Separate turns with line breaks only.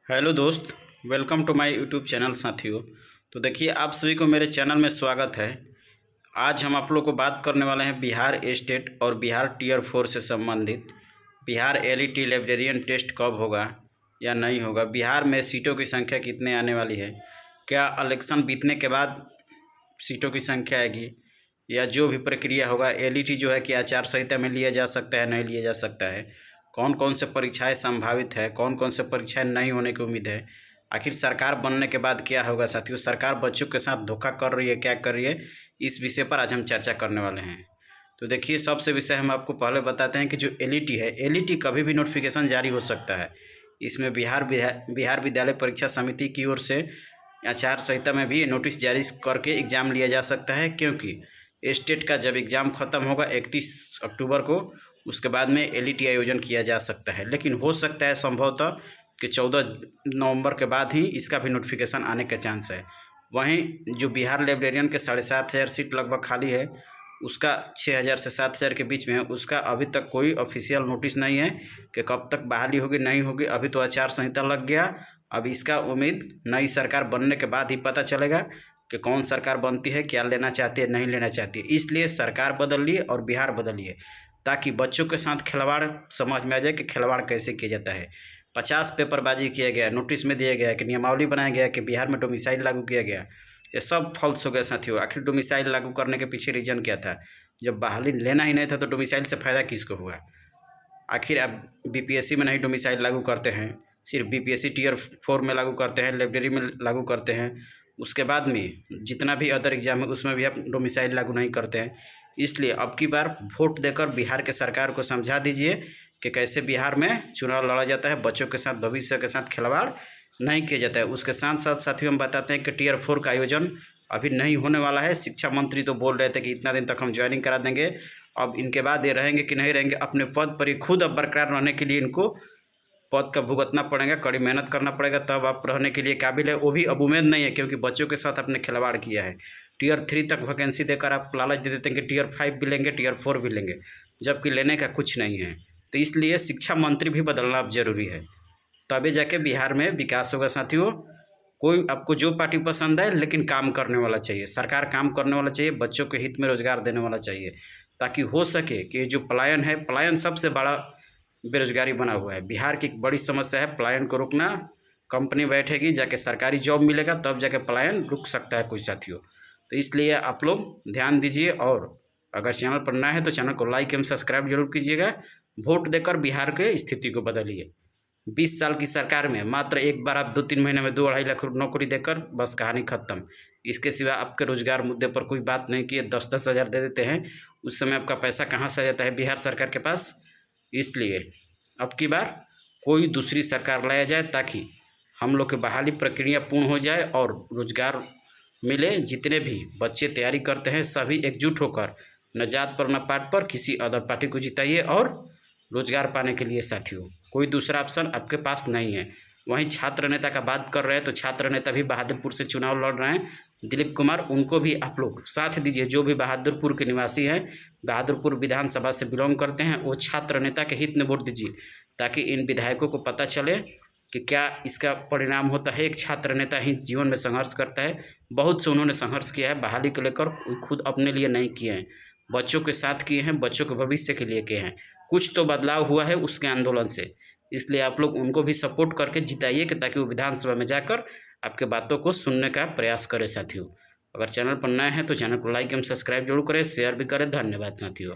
Hello दोस्त, welcome to my YouTube channel साथियों। तो देखिए, आप सभी को मेरे चैनल में स्वागत है। आज हम आप लोग को बात करने वाले हैं बिहार स्टेट और बिहार टीयर 4 से संबंधित। बिहार एलईटी लाइब्रेरियन टेस्ट कब होगा या नहीं होगा, बिहार में सीटों की संख्या कितने आने वाली है, क्या इलेक्शन बीतने के बाद सीटों की संख्या आएगी, या जो भी प्रक्रिया होगा एलईटी जो है कि आचार संहिता में लिया जा सकता है नहीं लिया जा सकता है, कौन कौन से परीक्षाएं संभावित है, कौन कौन से परीक्षाएं नहीं होने की उम्मीद है, आखिर सरकार बनने के बाद क्या होगा। साथियों, सरकार बच्चों के साथ धोखा कर रही है, क्या कर रही है, इस विषय पर आज हम चर्चा करने वाले हैं। तो देखिए, सबसे विषय हम आपको पहले बताते हैं कि जो एलईटी है, एलईटी कभी भी नोटिफिकेशन जारी हो सकता है। इसमें बिहार विद्यालय परीक्षा समिति की ओर से आचार संहिता में भी नोटिस जारी करके एग्ज़ाम लिया जा सकता है, क्योंकि स्टेट का जब एग्ज़ाम ख़त्म होगा 31 अक्टूबर को, उसके बाद में एलईटी आयोजन किया जा सकता है। लेकिन हो सकता है संभवतः कि 14 नवंबर के बाद ही इसका भी नोटिफिकेशन आने के चांस है। वहीं जो बिहार लाइब्रेरियन के 7,500 सीट लगभग खाली है, उसका 6,000 से 7,000 के बीच में है, उसका अभी तक कोई ऑफिशियल नोटिस नहीं है कि कब तक बहाली होगी नहीं होगी। अभी तो आचार संहिता लग गया, अब इसका उम्मीद नई सरकार बनने के बाद ही पता चलेगा कि कौन सरकार बनती है, क्या लेना चाहती है नहीं लेना चाहती है। इसलिए सरकार बदलिए और बिहार बदलिए, ताकि बच्चों के साथ खिलवाड़ समझ में आ जाए कि खिलवाड़ कैसे किया जाता है। 50 पेपरबाजी किया गया, नोटिस में दिया गया कि नियमावली बनाया गया कि बिहार में डोमिसाइल लागू किया गया, ये सब फॉल्स हो गया साथियों। आखिर डोमिसाइल लागू करने के पीछे रीजन क्या था? जब बहाली लेना ही नहीं था तो डोमिसाइल से फ़ायदा किसको हुआ? आखिर अब बीपीएससी में नहीं डोमिसाइल लागू करते हैं, सिर्फ बीपीएससी टीयर 4 में लागू करते हैं, लाइब्रेरी में लागू करते हैं। उसके बाद में जितना भी अदर एग्जाम है उसमें भी आप डोमिसाइल लागू नहीं करते हैं। इसलिए अब की बार वोट देकर बिहार के सरकार को समझा दीजिए कि कैसे बिहार में चुनाव लड़ा जाता है, बच्चों के साथ भविष्य के साथ खिलवाड़ नहीं किया जाता है। उसके साथ साथ साथियों हम बताते हैं कि टीयर 4 का आयोजन अभी नहीं होने वाला है। शिक्षा मंत्री तो बोल रहे थे कि इतना दिन तक हम ज्वाइनिंग करा देंगे, अब इनके बाद ये रहेंगे कि नहीं रहेंगे अपने पद पर ही खुद अब बरकरार रहने के लिए इनको पद का भुगतना पड़ेगा, कड़ी मेहनत करना पड़ेगा, तब आप रहने के लिए काबिल है। वो भी अब उम्मीद नहीं है, क्योंकि बच्चों के साथ आपने खिलवाड़ किया है। टीयर 3 तक वैकेंसी देकर आप लालच दे देते हैं कि टीयर 5 भी लेंगे, टीयर 4 भी लेंगे, जबकि लेने का कुछ नहीं है। तो इसलिए शिक्षा मंत्री भी बदलना अब जरूरी है, तभी जाके बिहार में विकास होगा साथियों। कोई आपको जो पार्टी पसंद है, लेकिन काम करने वाला चाहिए, सरकार काम करने वाला चाहिए, बच्चों के हित में रोजगार देने वाला चाहिए, ताकि हो सके कि जो पलायन है, पलायन सबसे बड़ा बेरोजगारी बना हुआ है। बिहार की एक बड़ी समस्या है पलायन को रोकना। कंपनी बैठेगी, जाके सरकारी जॉब मिलेगा, तब जाके पलायन रुक सकता है कोई साथियों। तो इसलिए आप लोग ध्यान दीजिए, और अगर चैनल पर नया है तो चैनल को लाइक एवं सब्सक्राइब जरूर कीजिएगा। वोट देकर बिहार के स्थिति को बदलिए। 20 साल की सरकार में मात्र एक बार आप 2-3 महीने में 2-2.5 लाख नौकरी देकर बस कहानी खत्म। इसके सिवा आपके रोजगार मुद्दे पर कोई बात नहीं किए, 10-10 हज़ार दे देते हैं, उस समय आपका पैसा कहाँ से आ जाता है बिहार सरकार के पास। इसलिए अब की बार कोई दूसरी सरकार लाया जाए, ताकि हम लोग की बहाली प्रक्रिया पूर्ण हो जाए और रोजगार मिले। जितने भी बच्चे तैयारी करते हैं सभी एकजुट होकर न जात पर न पार्ट पर किसी अदर पार्टी को जिताइए, और रोजगार पाने के लिए साथियों कोई दूसरा ऑप्शन आपके पास नहीं है। वहीं छात्र नेता का बात कर रहे हैं, तो छात्र नेता भी बहादुरपुर से चुनाव लड़ रहे हैं, दिलीप कुमार, उनको भी आप लोग साथ दीजिए। जो भी बहादुरपुर के निवासी हैं, बहादुरपुर विधानसभा से बिलोंग करते हैं, वो छात्र नेता के हित में वोट दीजिए, ताकि इन विधायकों को पता चले कि क्या इसका परिणाम होता है। एक छात्र नेता ही जीवन में संघर्ष करता है, बहुत से उन्होंने संघर्ष किया है बहाली को लेकर, खुद अपने लिए नहीं किए हैं, बच्चों के साथ किए हैं, बच्चों के भविष्य के लिए किए हैं। कुछ तो बदलाव हुआ है उसके आंदोलन से, इसलिए आप लोग उनको भी सपोर्ट करके जिताइए, कि ताकि वो विधानसभा में जाकर आपके बातों को सुनने का प्रयास करें साथियों। अगर चैनल पर नए हैं तो चैनल को लाइक एवं सब्सक्राइब जरूर करें, शेयर भी करें। धन्यवाद साथियों।